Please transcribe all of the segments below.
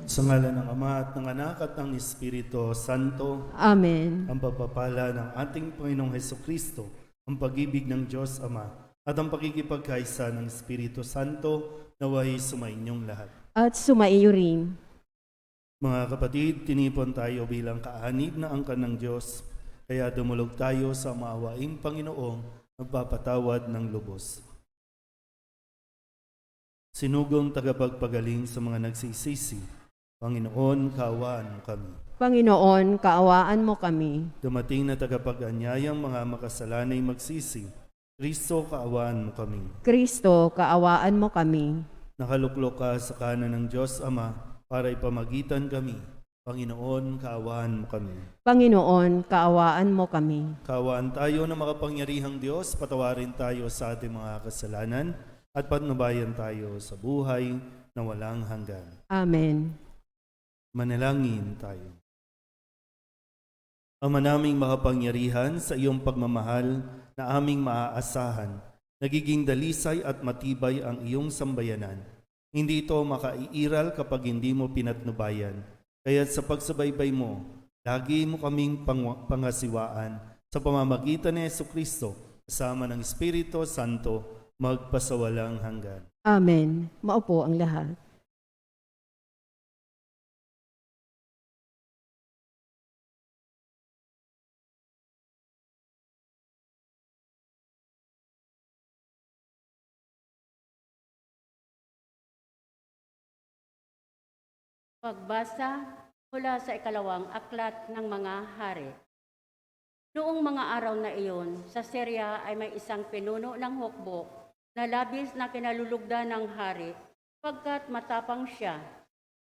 Sa ngalan ng Ama at ng Anak at ng Espiritu Santo, Amen. ang pagpapala ng ating Panginoong Hesukristo, ang pag-ibig ng Diyos Ama, at ang pakikipagkaisa ng Espiritu Santo naway sumainyong lahat. At sumaiyo rin. Mga kapatid, tinipon tayo bilang kaanib na angkan ng Diyos, kaya dumulog tayo sa maawaing Panginoong magpapatawad ng lubos. Sinugong tagapagpagaling sa mga nagsisisi, Panginoon, kaawaan mo kami. Panginoon, kaawaan mo kami. Dumating na tagapag-anyayang mga makasalanay magsisi, Kristo, kaawaan mo kami. Kristo, kaawaan mo kami. Nakaluklok ka sa kanan ng Diyos Ama para ipamagitan kami. Panginoon, kaawaan mo kami. Panginoon, kaawaan mo kami. Kaawaan tayo na makapangyarihang Diyos, patawarin tayo sa ating mga kasalanan at patnubayan tayo sa buhay na walang hanggan. Amen. Manalangin tayo. Ama naming makapangyarihan, sa iyong pagmamahal na aming maaasahan, nagiging dalisay at matibay ang iyong sambayanan. Hindi ito makaiiral kapag hindi mo pinatnubayan. Kaya sa pagsabaybay mo, lagi mo kaming pangasiwaan sa pamamagitan ni Jesucristo, kasama ng Espiritu Santo, magpasawalang hanggan. Amen. Maupo ang lahat. Pagbasa mula sa ikalawang aklat ng mga hari. Noong mga araw na iyon, sa Syria ay may isang pinuno ng hukbo na labis na kinalulugdan ng hari, pagkat matapang siya,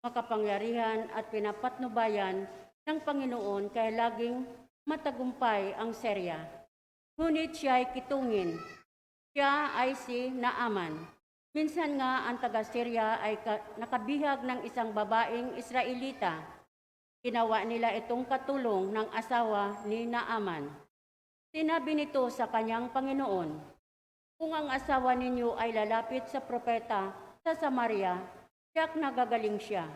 makapangyarihan at pinapatnubayan ng Panginoon, kaya laging matagumpay ang Syria. Ngunit siya ay kitungin. Siya ay si Naaman. Minsan nga ang taga-Syria ay nakabihag ng isang babaeng Israelita. Ginawa nila itong katulong ng asawa ni Naaman. Sinabi nito sa kanyang Panginoon, "Kung ang asawa ninyo ay lalapit sa propeta sa Samaria, tiyak nagagaling siya."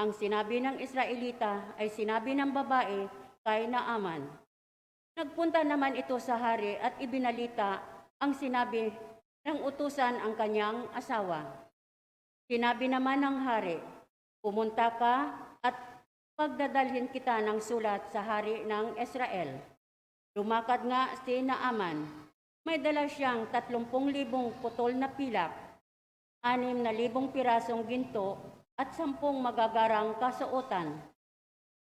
Ang sinabi ng Israelita ay sinabi ng babae kay Naaman. Nagpunta naman ito sa hari at ibinalita ang sinabi ng utusan ang kanyang asawa. Sinabi naman ng hari, "Pumunta ka at pagdadalhin kita ng sulat sa hari ng Israel." Lumakad nga si Naaman. May dala siyang 30,000 putol na pilak, 6,000 pirasong ginto at 10 magagarang kasuotan.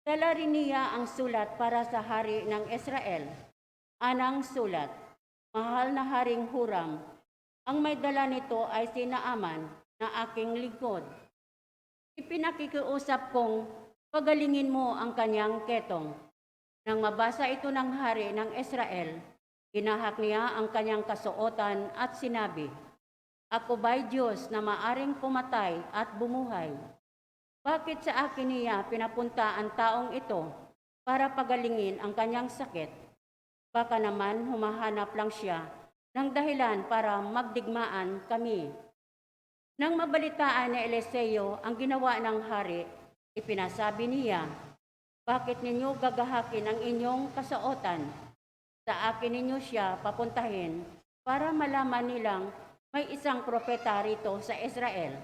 Dala rin niya ang sulat para sa hari ng Israel. Anang sulat, "Mahal na Haring Huram, ang may dala nito ay si Naaman na aking lingkod. Ipinakikiusap kong pagalingin mo ang kanyang ketong." Nang mabasa ito ng hari ng Israel, ginahak niya ang kanyang kasuotan at sinabi, "Ako ba'y Diyos na maaring pumatay at bumuhay? Bakit sa akin niya pinapunta ang taong ito para pagalingin ang kanyang sakit? Baka naman humahanap lang siya ng dahilan para magdigmaan kami." Nang mabalitaan ni Eliseo ang ginawa ng hari, ipinasabi niya, "Bakit ninyo gagahakin ang inyong kasuotan? Sa akin ninyo siya papuntahin para malaman nilang may isang propeta rito sa Israel."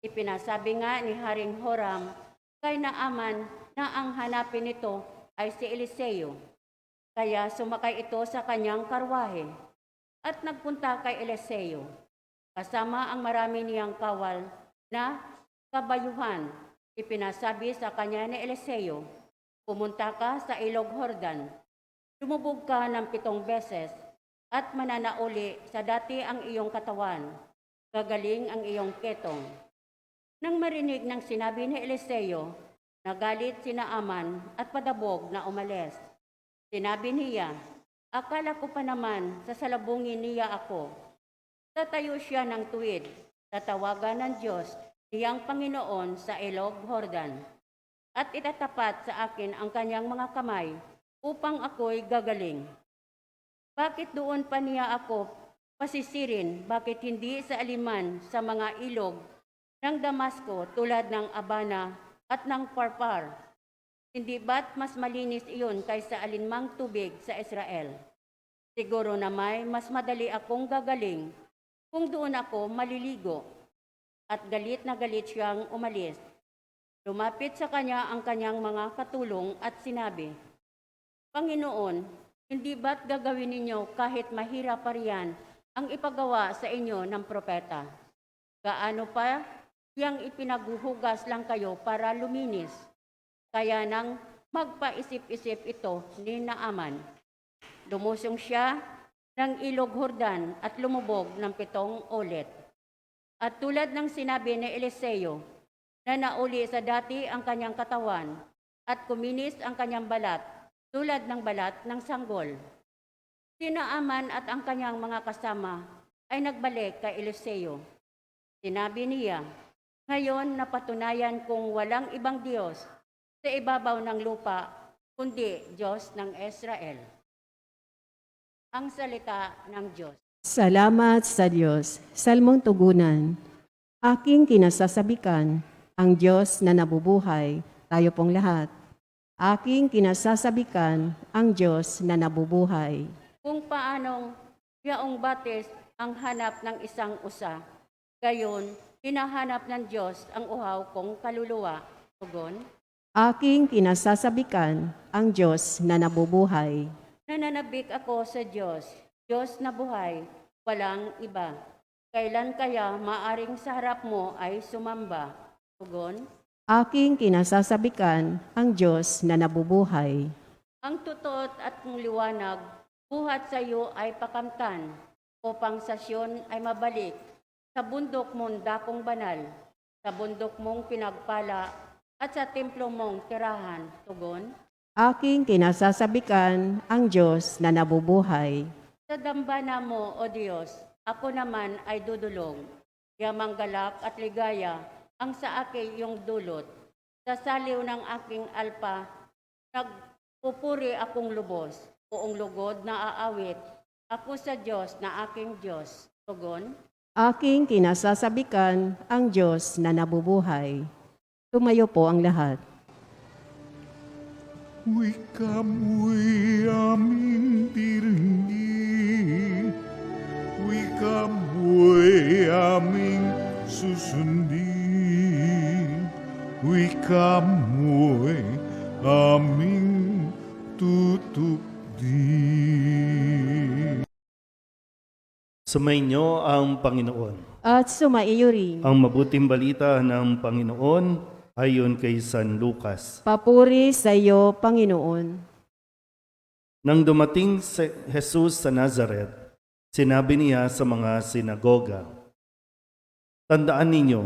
Ipinasabi nga ni Haring Horam kay Naaman na ang hanapin nito ay si Eliseo. Kaya sumakay ito sa kanyang karwahe at nagpunta kay Eliseo, kasama ang marami niyang kawal na kabayuhan. Ipinasabi sa kanya ni Eliseo, "Pumunta ka sa ilog Jordan, lumubog ka ng 7 beses, at mananauli sa dati ang iyong katawan. Gagaling ang iyong ketong." Nang marinig ng sinabi ni Eliseo, nagalit si Naaman at padabog na umalis. Sinabi niya, "Akala ko pa naman sasalubungin niya ako." Tatayo siya ng tuwid, tatawagan ng Diyos niyang Panginoon sa ilog Jordan, at itatapat sa akin ang kanyang mga kamay upang ako'y gagaling. Bakit doon pa niya ako pasisirin, bakit hindi sa aliman sa mga ilog ng Damasco tulad ng Abana at ng Parpar? Hindi ba't mas malinis iyon kaysa alinmang tubig sa Israel? Siguro na mas madali akong gagaling kung doon ako maliligo. At galit na galit siyang umalis. Lumapit sa kanya ang kanyang mga katulong at sinabi, Panginoon, hindi ba't gagawin ninyo kahit mahirap pa riyan ang ipagawa sa inyo ng propeta? Gaano pa yang ipinaguhugas lang kayo para luminis? Kaya nang magpaisip-isip ito ni Naaman. Lumusong siya ng ilog Jordan at lumubog ng 7 ulit. At tulad ng sinabi ni Eliseo, na nauli sa dati ang kanyang katawan at kuminis ang kanyang balat tulad ng balat ng sanggol. Si Naaman at ang kanyang mga kasama ay nagbalik kay Eliseo. Sinabi niya, ngayon napatunayan kong walang ibang Diyos sa ibabaw ng lupa, kundi Diyos ng Israel. Ang salita ng Diyos. Salamat sa Diyos. Salmong tugunan. Aking kinasasabikan, ang Diyos na nabubuhay, tayo pong lahat. Aking kinasasabikan, ang Diyos na nabubuhay. Kung paanong yaong batis ang hanap ng isang usa, gayon hinahanap ng Diyos ang uhaw kong kaluluwa. Tugon, Aking kinasasabikan, ang Diyos na nabubuhay. nananabik ako sa Diyos, Diyos na buhay, walang iba. Kailan kaya maaring sa harap mo ay sumamba? Tugon, Aking kinasasabikan, ang Diyos na nabubuhay. ang tutot at ang liwanag, buhat sa iyo ay pakamtan, upang sa Siyon ay mabalik, sa bundok mong dakong banal, sa bundok mong pinagpala, at sa templo mong tirahan. Tugon, Aking kinasasabikan, ang Diyos na nabubuhay. sa dambana mo, O Diyos, ako naman ay dudulog. Yamang galak at ligaya ang sa akin iyong dulot. Sa saliw ng aking alpa, nagpupuri akong lubos. Buong lugod na aawit, ako sa Diyos na aking Diyos. Tugon, Aking kinasasabikan, ang Diyos na nabubuhay. Tumayo po ang lahat. Wikamo'y aming diringgin, wikamo'y aming susundin, wikamo'y aming tutupdin. Sumainyo ang Panginoon. At sumaiyo rin. Ang mabuting balita ng Panginoon ayon kay San Lucas. Papuri sa iyo, Panginoon. Nang dumating si Jesus sa Nazareth, sinabi niya sa mga sinagoga, Tandaan ninyo,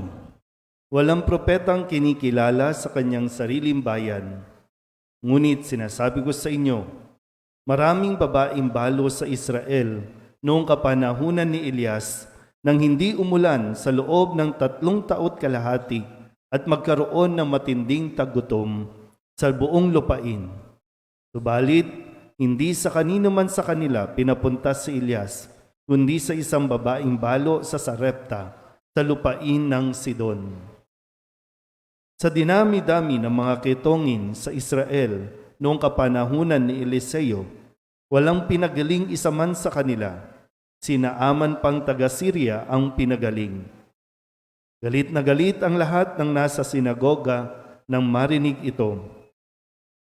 walang propetang kinikilala sa kanyang sariling bayan. Ngunit sinasabi ko sa inyo, maraming babaeng balo sa Israel noong kapanahunan ni Elias nang hindi umulan sa loob ng 3 taon kalahati at magkaroon ng matinding tagutom sa buong lupain. Subalit, hindi sa kanino man sa kanila pinapunta si Elias, kundi sa isang babaeng balo sa Sarepta, sa lupain ng Sidon. Sa dinami-dami ng mga ketongin sa Israel noong kapanahunan ni Eliseo, walang pinagaling isa man sa kanila. Si Naaman pang taga-Syria ang pinagaling. Galit na galit ang lahat ng nasa sinagoga nang marinig ito.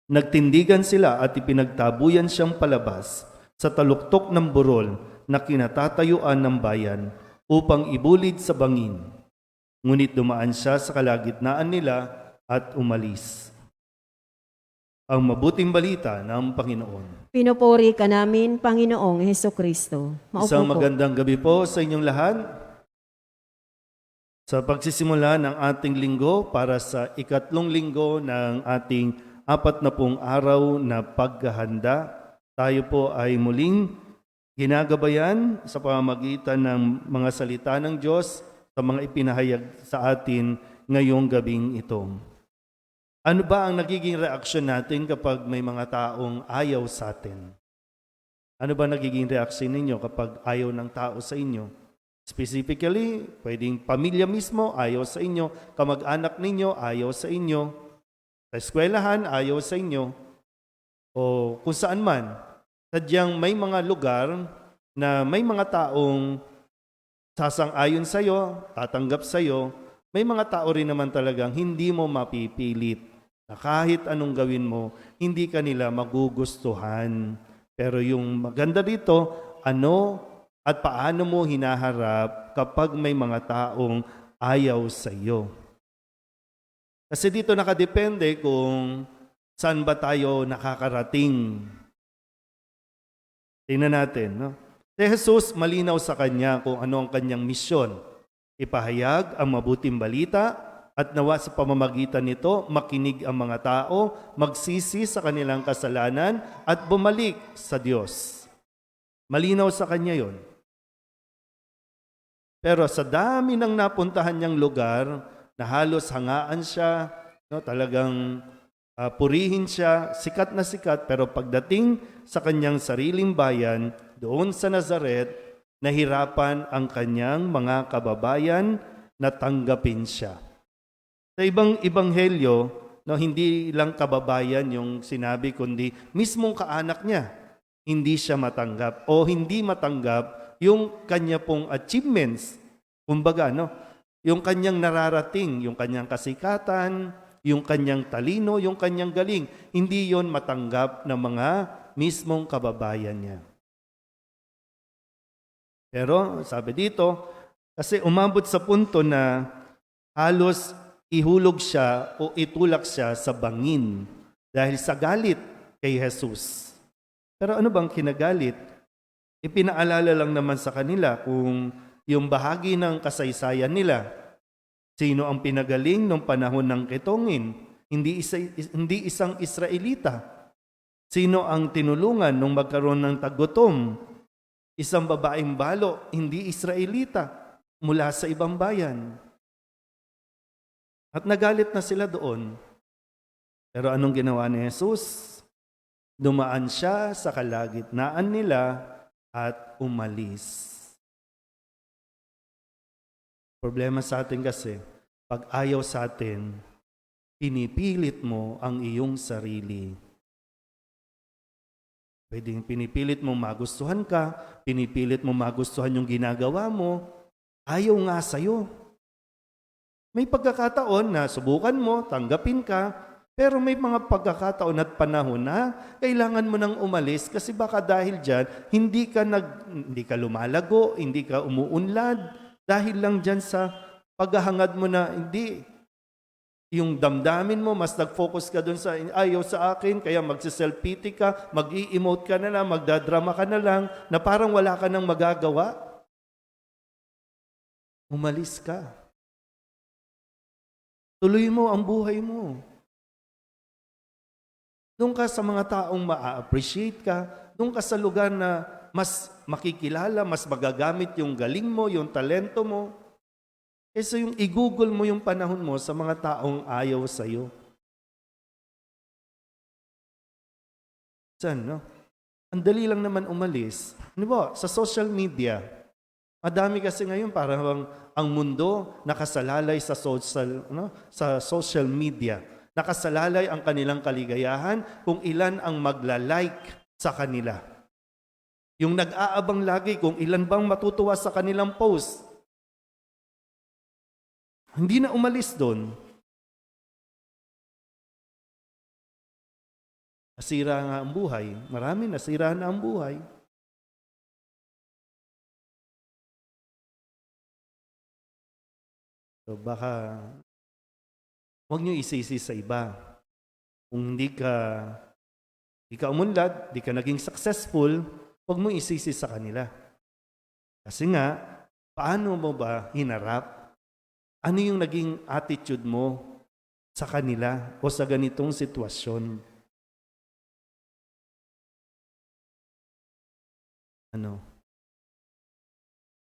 Nagtindigan sila at ipinagtabuyan siyang palabas sa taluktok ng burol na kinatatayuan ng bayan upang ibulid sa bangin. Ngunit dumaan siya sa kalagitnaan nila at umalis. Ang mabuting balita ng Panginoon. Pinupuri ka namin, Panginoong Hesukristo. Maupo Isang po. magandang gabi po sa inyong lahat. Sa pagsisimula ng ating linggo para sa ikatlong linggo ng ating 40 araw na paghahanda, tayo po ay muling ginagabayan sa pamamagitan ng mga salita ng Diyos sa mga ipinahayag sa atin ngayong gabing ito. Ano ba ang nagiging reaksyon natin kapag may mga taong ayaw sa atin? Ano ba nagiging reaksyon ninyo kapag ayaw ng tao sa inyo? Specifically, pwedeng pamilya mismo, ayaw sa inyo. Kamag-anak ninyo, ayaw sa inyo. Sa eskwelahan, ayaw sa inyo. O kung saan man. Sadyang may mga lugar na may mga taong sasang-ayon sa iyo, tatanggap sa iyo. May mga tao rin naman talagang hindi mo mapipilit na kahit anong gawin mo, hindi ka nila magugustuhan. Pero yung maganda dito, ano at paano mo hinaharap kapag may mga taong ayaw sa iyo. Kasi dito nakadepende kung saan ba tayo nakakarating. Tingnan natin, no? Si Jesus, malinaw sa kanya kung ano ang kanyang misyon. Ipahayag ang mabuting balita at nawa sa pamamagitan nito, makinig ang mga tao, magsisi sa kanilang kasalanan at bumalik sa Diyos. Malinaw sa kanya yon. Pero sa dami ng napuntahan niyang lugar, na halos hangaan siya, no, talagang purihin siya, sikat na sikat, pero pagdating sa kanyang sariling bayan, doon sa Nazaret, nahirapan ang kanyang mga kababayan na tanggapin siya. Sa ibang ebanghelyo, no, hindi lang kababayan yung sinabi, kundi mismong kaanak niya, hindi siya matanggap o hindi matanggap yung kanya pong achievements. Kumbaga, no, yung kanyang nararating, yung kanyang kasikatan, yung kanyang talino, yung kanyang galing, hindi yon matanggap ng mga mismong kababayan niya. Pero sabi dito, kasi umabot sa punto na halos ihulog siya o itulak siya sa bangin dahil sa galit kay Jesus. Pero ano bang kinagalit? Ipinaalala lang naman sa kanila kung yung bahagi ng kasaysayan nila. Sino ang pinagaling nung panahon ng ketongin? Hindi isang Israelita. Sino ang tinulungan nung magkaroon ng tagutom? Isang babaeng balo, hindi Israelita, mula sa ibang bayan. At nagalit na sila doon. Pero anong ginawa ni Jesus? Dumaan siya sa kalagitnaan nila at umalis. Problema sa atin kasi, pag ayaw sa atin, pinipilit mo ang iyong sarili. Pwedeng pinipilit mo magustuhan ka, pinipilit mo magustuhan yung ginagawa mo, ayaw nga sa'yo. May pagkakataon na subukan mo, tanggapin ka, pero may mga pagkakataon at panahon na kailangan mo nang umalis kasi baka dahil dyan, hindi ka lumalago, hindi ka umuunlad, dahil lang dyan sa paghahangad mo na hindi. Yung damdamin mo, mas nag-focus ka dun sa ayaw sa akin, kaya magsiself-pity ka, mag-i-emote ka na lang, magdadrama ka na lang, na parang wala ka nang magagawa. Umalis ka. Tuloy mo ang buhay mo. Doon ka sa mga taong ma-appreciate ka, doon ka sa lugar na mas makikilala, mas magagamit yung galing mo, yung talento mo. So yung i-google mo yung panahon mo sa mga taong ayaw sa'yo. Saan, no? Ang dali lang naman umalis. Ano ba? Sa social media. Madami kasi ngayon parang ang mundo nakasalalay sa social media. Nakasalalay ang kanilang kaligayahan kung ilan ang magla-like sa kanila. Yung nag-aabang lagi kung ilan bang matutuwa sa kanilang post. Hindi na umalis doon. Nasira nga ang buhay. Marami nasira na ang buhay. So baka huwag niyo isisi sa iba. Kung hindi ka umunlad, di ka naging successful, huwag mo isisi sa kanila. Kasi nga, paano mo ba hinarap? Ano yung naging attitude mo sa kanila o sa ganitong sitwasyon? Ano?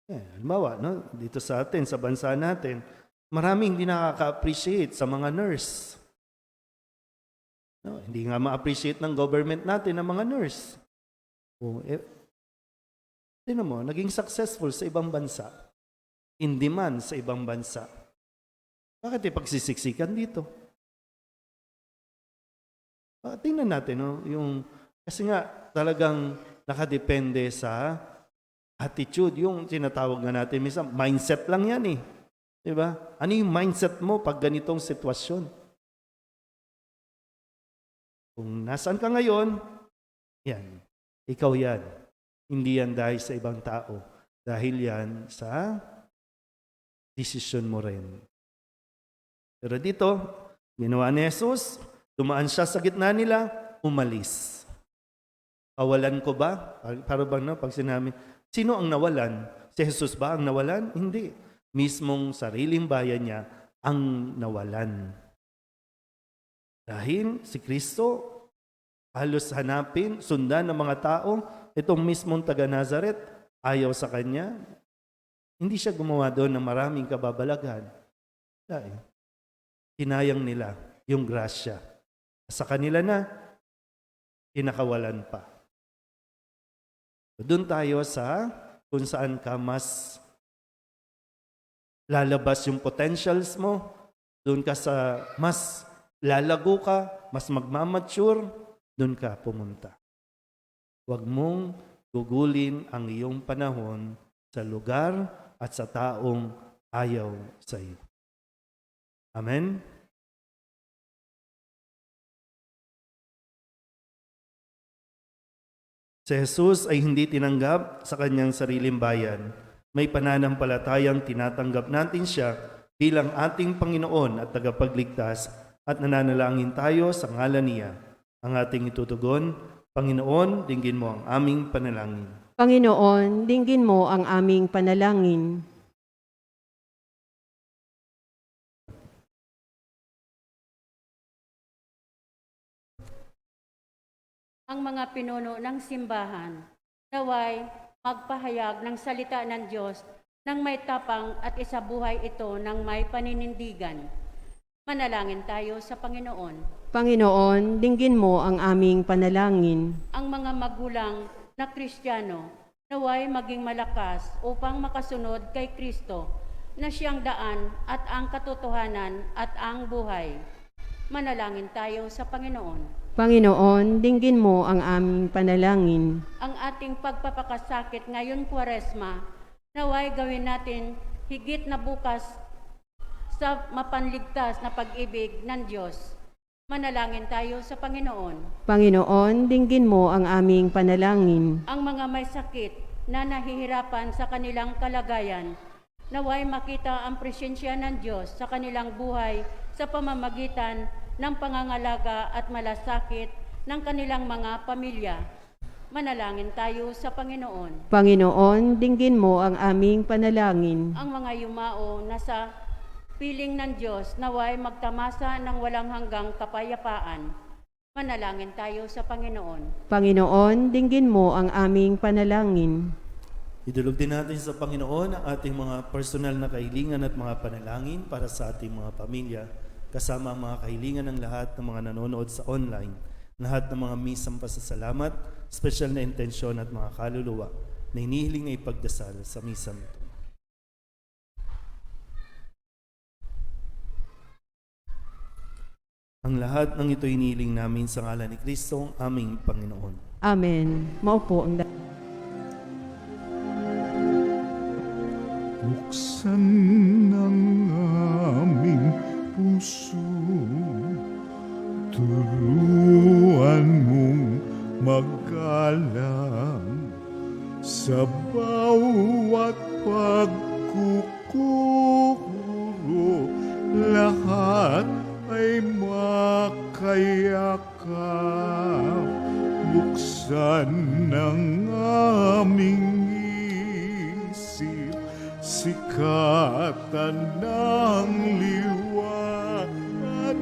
Halimbawa, no? Dito sa atin, sa bansa natin, maraming hindi nakaka-appreciate sa mga nurse. No? Hindi nga ma-appreciate ng government natin ang mga nurse. Tingnan mo, naging successful sa ibang bansa. In demand sa ibang bansa. Bakit pagsisiksikan dito? Tingnan natin, no? Kasi nga talagang nakadepende sa attitude. Yung tinatawag na natin, minsan, mindset lang yan eh. Diba? Ano yung mindset mo pag ganitong sitwasyon? Kung nasaan ka ngayon, yan. Ikaw yan. Hindi yan dahil sa ibang tao. Dahil yan sa desisyon mo rin. Pero dito, ginawa ni Jesus, dumaan siya sa gitna nila, umalis. Kawalan ko ba? Para bang no, pag sinabi, sino ang nawalan? Si Jesus ba ang nawalan? Hindi. Mismong sariling bayan niya ang nawalan. Dahil si Kristo, halos hanapin, sundan ng mga tao, itong mismong taga Nazaret, ayaw sa kanya. Hindi siya gumawa doon ng maraming kababalaghan. Dahil tinayang nila yung grasya. Sa kanila na, pinakawalan pa. Doon tayo sa kung saan ka mas lalabas yung potentials mo, doon ka sa mas lalago ka, mas magmamature, doon ka pumunta. Huwag mong gugulin ang iyong panahon sa lugar at sa taong ayaw sa iyo. Amen? Si Jesus ay hindi tinanggap sa kanyang sariling bayan. May pananampalatayang tinatanggap natin siya bilang ating Panginoon at tagapagligtas at nananalangin tayo sa ngalan niya. Ang ating itutugon, Panginoon, dinggin mo ang aming panalangin. Panginoon, dinggin mo ang aming panalangin. Ang mga pinuno ng simbahan, naway magpahayag ng salita ng Diyos nang may tapang at isabuhay ito ng may paninindigan. Manalangin tayo sa Panginoon. Panginoon, dinggin mo ang aming panalangin. Ang mga magulang na Kristiyano, naway maging malakas upang makasunod kay Kristo na siyang daan at ang katotohanan at ang buhay. Manalangin tayo sa Panginoon. Panginoon, dinggin mo ang aming panalangin. Ang ating pagpapakasakit ngayon Kwaresma, naway gawin natin higit na bukas sa mapanligtas na pag-ibig ng Diyos. Manalangin tayo sa Panginoon. Panginoon, dinggin mo ang aming panalangin. Ang mga may sakit na nahihirapan sa kanilang kalagayan, naway makita ang presensya ng Diyos sa kanilang buhay sa pamamagitan ng pangangalaga at malasakit ng kanilang mga pamilya. Manalangin tayo sa Panginoon. Panginoon, dinggin mo ang aming panalangin. Ang mga yumao na sa piling ng Diyos naway magtamasa ng walang hanggang kapayapaan. Manalangin tayo sa Panginoon. Panginoon, dinggin mo ang aming panalangin. Idulog din natin sa Panginoon ang ating mga personal na kahilingan at mga panalangin para sa ating mga pamilya, kasama ang mga kahilingan ng lahat ng mga nanonood sa online, lahat ng mga misang pasasalamat, special na intensyon at mga kaluluwa na hinihiling na ipagdasal sa misang ito. Ang lahat ng ito hinihiling namin sa ngalan ni Kristo, aming Panginoon. Amen. Maupo ang Buksan ng aming puso, turuan mong magkalang sa bawat pagkukuro, lahat ay makayakap. Buksan ng aming isip, sikatan ng liwanag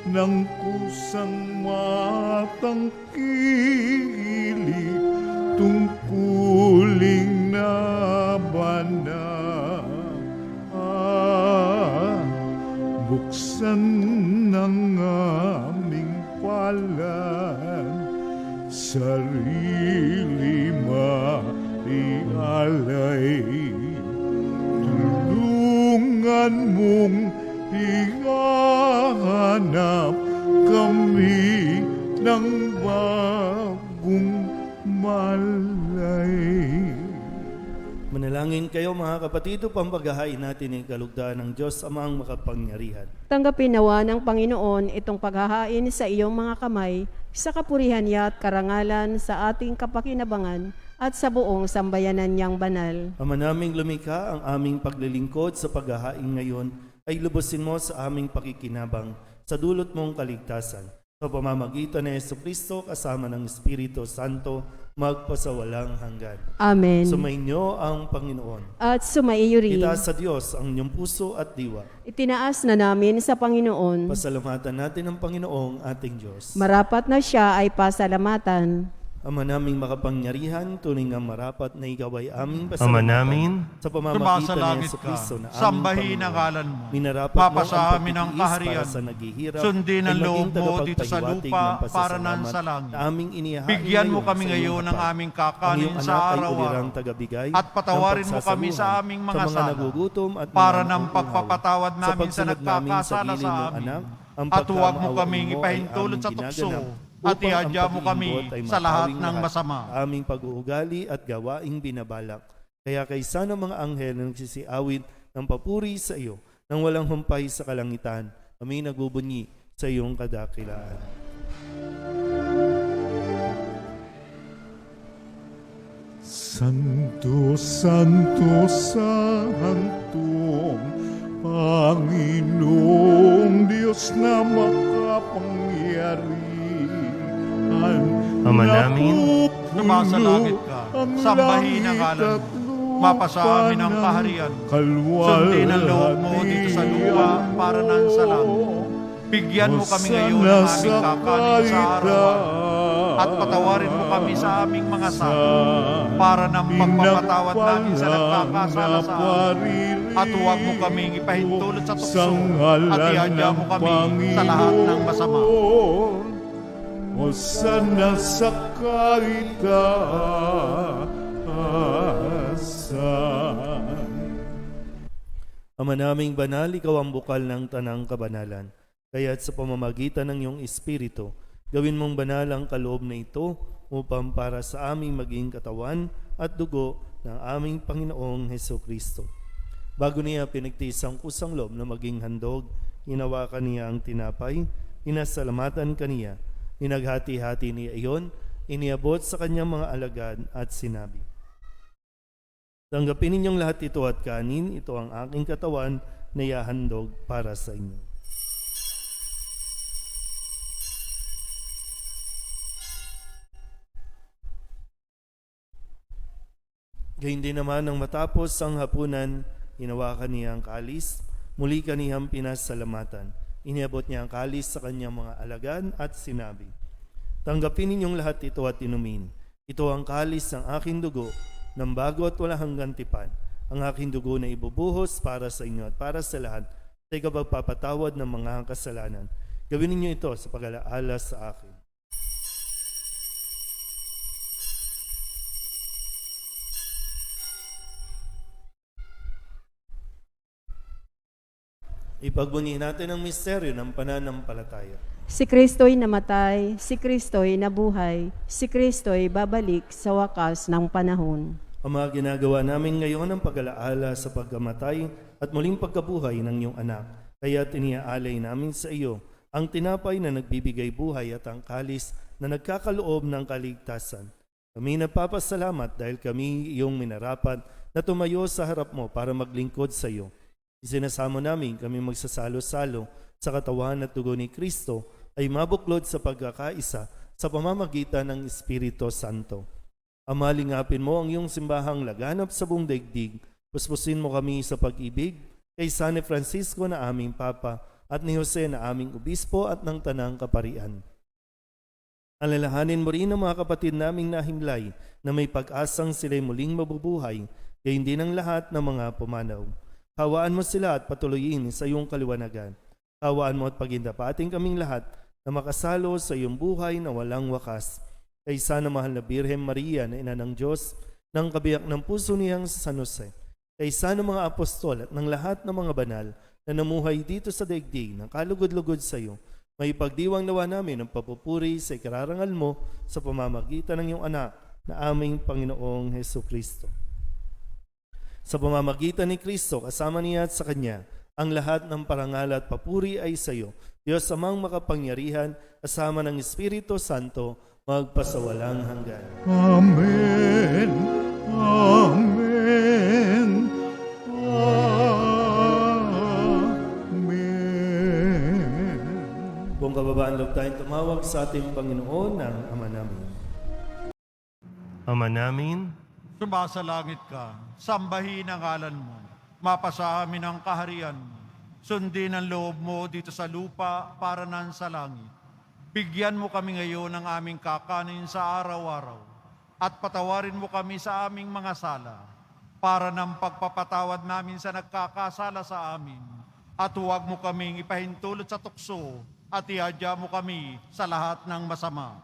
ng kusang matangkilik, tungkuling nabanag. Buksan ng aming palad, sarili alay. Tulungan mong ihanap kami ng bagong malay. Manalangin kayo mga kapatid upang paghahain natin ang kalugdaan ng Diyos Amang makapangyarihan. Tanggapin nawa ng Panginoon itong paghahain sa iyong mga kamay sa kapurihan niya at karangalan sa ating kapakinabangan at sa buong sambayanan niyang banal. Ama naming lumikha, ang aming paglilingkod sa paghahain ngayon ay lubusin mo sa aming pakikinabang sa dulot mong kaligtasan. Sa pamamagitan ni Jesucristo kasama ng Espiritu Santo, magpasawalang hanggan. Amen. Sumainyo ang Panginoon. At sumaiyo rin. Itaas sa Diyos ang inyong puso at diwa. Itinaas na namin sa Panginoon. Pasalamatan natin ang Panginoong ating Diyos. Marapat na siya ay pasalamatan. Ama naming makapangyarihan, tunay nga marapat na ikaw ay aming Ama pasalamatan. namin, Sa Sumasa pamamagitan ni langit ka, Jesucristo na aming sambahin ang Panginoon. ngalan mo. Minarapat Mapasa mo ang amin ang pagtitiis kaharian. para sa naghihirap. Sundin ay ang maging loob mo dito sa tagapagpahiwatig lupa ng para nan pasasalamat sa langit. na aming inihahain Bigyan mo ngayon kami sa iyong ngayon ng hapag. aming Ang kakanin iyong sa anak ay araw-araw. ulirang tagabigay At patawarin ng mo kami sa pagsasabuhan aming sa mga mga sala, nagugutom at para mga ng nauuhaw. pagpapatawad namin sa pagsunod namin nagkakasala gilid sa mong amin. anak, ang At huwag mo pagkamaawain kaming mo ay ipahintulot sa aming tukso. ginaganap, At upang ang ihadya mo kami pag-iingot ay sa lahat mapawing ng masama. Aming pag-uugali at gawaing binabalak. Kaya kaysa ng mga anghel na nagsisiawit ng papuri sa iyo, nang walang humpay sa kalangitan, kami nagbubunyi sa iyong kadakilaan. Santo, Santo, Santong Panginoong Diyos na makapangyarihan. Ama namin, Sumasa langit ka, sambahin ang ngalan mo. Mapasa amin ang kaharian. Sundin ang loob mo dito sa lupa para nan sa langit. Bigyan mo kami ngayon ng aming kakanin sa araw-araw. At patawarin mo kami sa aming mga sala para ng pagpapatawad namin sa nagkakasala sa amin. At huwag mo kaming ipahintulot sa tukso at ihadya mo kami sa lahat ng masama. O sana sa kaitaasan. Ama naming banal, ikaw ang bukal ng tanang kabanalan. Kaya't sa pamamagitan ng iyong Espiritu, gawin mong banal ang kaloob na ito upang para sa aming maging katawan at dugo ng aming Panginoong Hesukristo. Bago niya pinagtiis ang kusang loob na maging handog, hinawakan niya ang tinapay, inasalamatan kaniya, inaghati-hati niya iyon, iniabot sa kanyang mga alagad at sinabi, "Tanggapin ninyong lahat ito at kanin, ito ang aking katawan na ihahandog para sa inyo." Gayun din naman nang matapos ang hapunan, hinawakan niya ang kalis, muli kaniyang pinasalamatan. Iniabot niya ang kalis sa kanyang mga alagad at sinabi, "Tanggapin ninyong lahat ito at inumin. Ito ang kalis ng aking dugo, ng bago at walang hanggang tipan. Ang aking dugo na ibubuhos para sa inyo at para sa lahat sa ikapagpapatawad ng mga kasalanan. Gawin ninyo ito sa pag-alaala sa akin." Ipagbunyi natin ang misteryo ng pananampalataya. Si Kristo'y namatay, si Kristo'y nabuhay, si Kristo'y babalik sa wakas ng panahon. Ang mga ginagawa namin ngayon ang pag-alaala sa pagkamatay at muling pagkabuhay ng iyong anak. Kaya tiniaalay namin sa iyo ang tinapay na nagbibigay buhay at ang kalis na nagkakaloob ng kaligtasan. Kami nagpapasalamat dahil kami iyong minarapat na tumayo sa harap mo para maglingkod sa iyo. Isinasamo namin kami magsasalo-salo sa katawan at dugo ni Kristo ay mabuklod sa pagkakaisa sa pamamagitan ng Espiritu Santo. Ama, lingapin mo ang iyong simbahang laganap sa buong daigdig. Puspusin mo kami sa pag-ibig kay San Francisco na aming Papa at ni Jose na aming Obispo at ng Tanang Kaparian. Alalahanin mo rin ang mga kapatid naming nahimlay na may pag-asang sila'y muling mabubuhay, gayon din ang lahat ng mga pumanaw. Hawaan mo sila at patuloyin sa iyong kaliwanagan. Hawaan mo at pagindapating kaming lahat na makasalo sa iyong buhay na walang wakas. Kaysa na mahal na Birhen Maria na Ina ng Diyos, ng kabiyak ng puso niyang San Jose, kaysa ng mga apostol at ng lahat ng mga banal na namuhay dito sa daigdig ng kalugod-lugod sa iyo, may pagdiwang nawa namin ang papupuri sa ikararangal mo sa pamamagitan ng iyong anak na aming Panginoong Heso Kristo. Sa pamamagitan ni Kristo, kasama niya at sa Kanya, ang lahat ng parangal at papuri ay sa iyo, Diyos amang makapangyarihan, kasama ng Espiritu Santo, magpasawalang hanggan. Amen. Amen. Amen. Buong kababaan loob tayong tumawag sa ating Panginoon ng Ama namin. Ama namin, Sumasalangit ka, sambahin ang ngalan mo, mapasa amin ang kaharian mo, sundin ang loob mo dito sa lupa para nan sa langit. Bigyan mo kami ngayon ng aming kakanin sa araw-araw, at patawarin mo kami sa aming mga sala, para ng pagpapatawad namin sa nagkakasala sa amin, at huwag mo kaming ipahintulot sa tukso, at iadya mo kami sa lahat ng masama.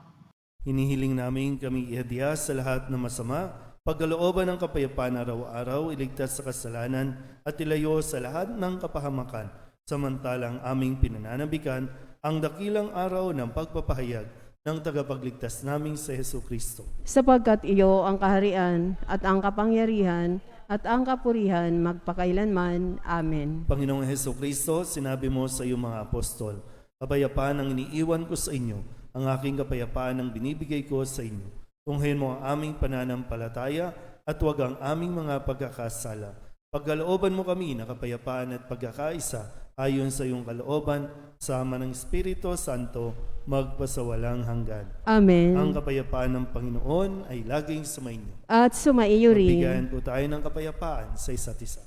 hinihiling namin kami ihadya sa lahat ng masama, pagkalooban ng kapayapaan araw-araw, iligtas sa kasalanan at ilayo sa lahat ng kapahamakan, samantalang aming pinananabikan ang dakilang araw ng pagpapahayag ng tagapagligtas naming sa Heso Kristo. Sapagkat iyo ang kaharian at ang kapangyarihan at ang kapurihan magpakailanman. Amen. Panginoong Heso Kristo, sinabi mo sa iyong mga apostol, kapayapaan ang iniiwan ko sa inyo, ang aking kapayapaan ang binibigay ko sa inyo. Tunghayin mo ang aming pananampalataya at huwag ang aming mga pagkakasala. Pagkalooban mo kami na kapayapaan at pagkakaisa ayon sa iyong kalooban, sama ng Espiritu Santo, magpasawalang hanggan. Amen. Ang kapayapaan ng Panginoon ay laging sumainyo. At sumaiyo rin. Magbigayan po tayo ng kapayapaan sa isa't isa.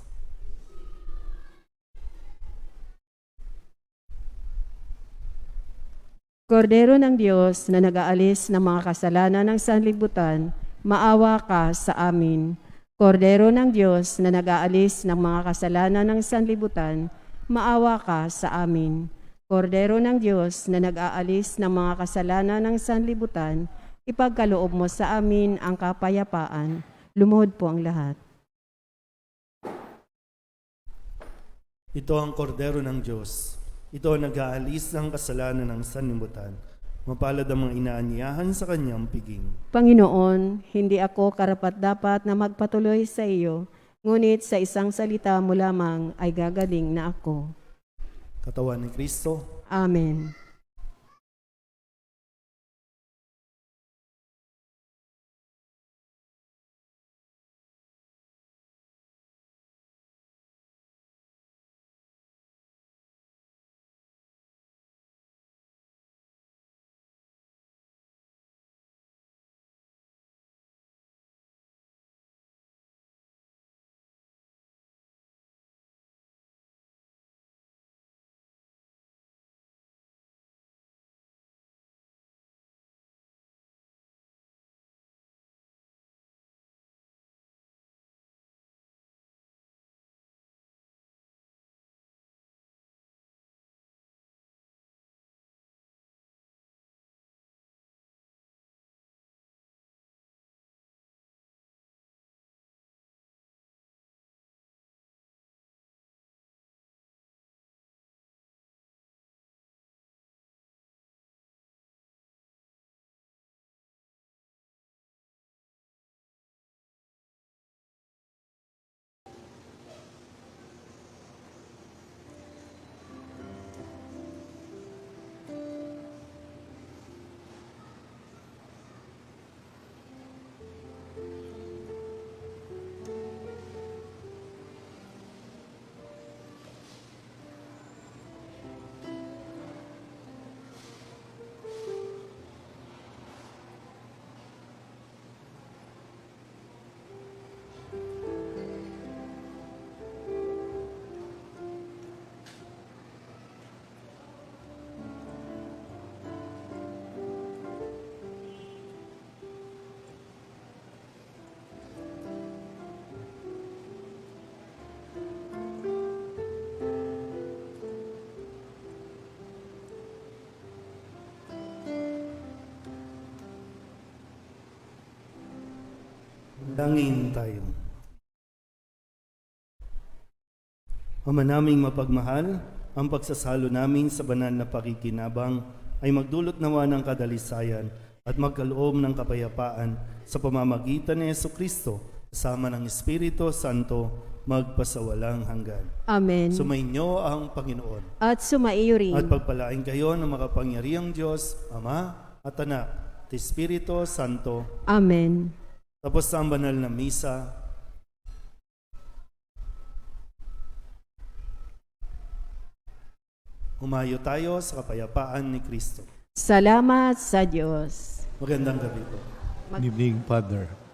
Kordero ng Diyos na nag-aalis ng mga kasalanan ng sanlibutan, maawa ka sa amin. Kordero ng Diyos na nag-aalis ng mga kasalanan ng sanlibutan, maawa ka sa amin. Kordero ng Diyos na nag-aalis ng mga kasalanan ng sanlibutan, ipagkaloob mo sa amin ang kapayapaan. Lumuhod po ang lahat. Ito ang kordero ng Diyos. Ito ang nag-aalis ng kasalanan ng sanlibutan. Mapalad ang mga inaanyayahan sa kanyang piging. Panginoon, hindi ako karapat-dapat na magpatuloy sa iyo, ngunit sa isang salita mo lamang ay gagaling na ako. Katawan ni Kristo. Amen. Langin tayo. Ama naming mapagmahal, ang pagsasalo namin sa banal na pakikinabang ay magdulot nawa ng kadalisayan at magkaloob ng kapayapaan sa pamamagitan ni Jesucristo kasama ng Espiritu Santo magpasawalang hanggan. Amen. Sumainyo ang Panginoon. At sumaiyo rin. At pagpalain kayo ng makapangyarihang Diyos, Ama at Anak at Espiritu Santo. Amen. Tapos sa ang banal na misa, humayo tayo sa kapayapaan ni Kristo. Salamat sa Diyos. Magandang gabi po. Good evening, Father.